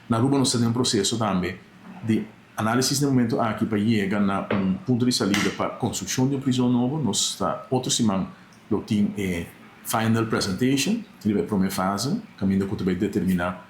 Na Aruba nós temos um processo também de análise no momento aqui para chegar na ponto de saída para a construção de uma prisão nova. Nós está outro semana o team é final presentation, que é a primeira fase, caminho que vai determinar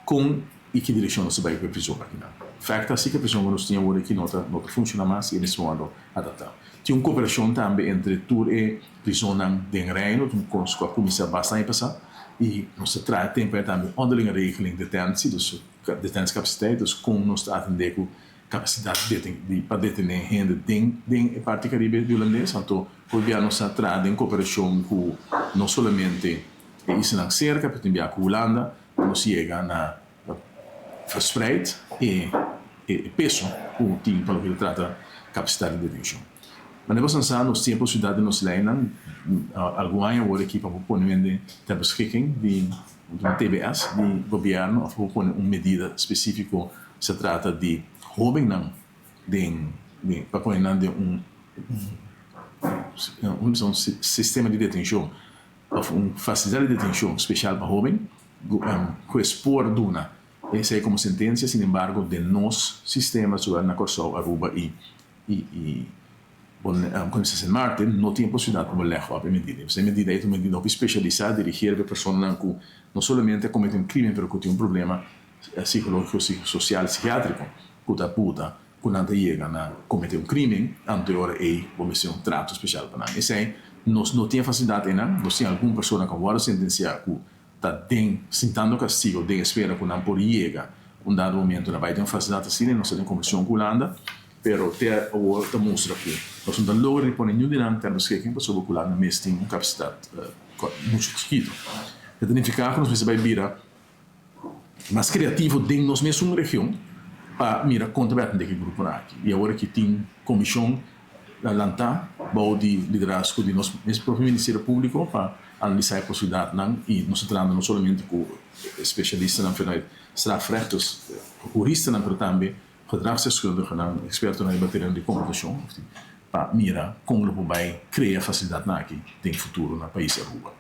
com e que direção nós vai para a prisão aqui. Facto assim que a prisão nós tínhamos agora aqui não funciona mais e nesse modo adaptar. Tinha uma cooperação também entre tour e prisão de Reino, com a comissão bastante passada e nós traz tempo também onderlinge regeling detentie, dus detentiecapaciteit, dus com nós atender com capacidade para detener gente em parte caribe holandesa, então o governo está trazendo em cooperação com não somente isso na cerca, mas também com a Holanda, nós chega na verspreid e peso o team para o que trata capacidade de detenção. Mas nós temos a possibilidade de nos levar algum ano agora aqui para pôr ter beschikking de TBS, de governo, para pôr uma medida específica, se trata de jovem para pôr um sistema de detenção, uma facilidade de detenção especial para jovem, com expor duna. Essa é como sentença, sin embargo, de nosso sistema sobre na Corsol, Aruba e como se Martin, não tinha possibilidade de levar a medida. Essa medida é uma medida especializada, dirigida a pessoas que não somente cometem um crime, mas que têm um problema psicológico, social, psiquiátrico, que da puta, que não chega a cometer um crime, anterior vamos ser um trato especial para nós. Essa é, nós não tinha facilidade, nós tinha alguma pessoa que agora sentenciada que está sentindo castigo, de espera que não pode chegar dado momento, não vai ter uma facilidade assim, nós temos comissão com a Holanda, pero te mostra que nós não logramos pôr nenhum dinâmico termos que para sobre o Holanda, mas tem uma capacidade muito chiquita. Isso significa que nós vai virar mais criativo dentro da mesma região para mirar quanto vai atender aquele grupo aqui. E agora que tem comissão lançada, bom de liderazgo de nosso próprio Ministério Público para analisar a possibilidade e nós tratando não somente com especialistas na enfermidade strafrechters, juristas, mas também gedragsdeskundigen, expertos na matéria de computação, para mirar como o vai criar facilidade aqui no futuro no país Aruba.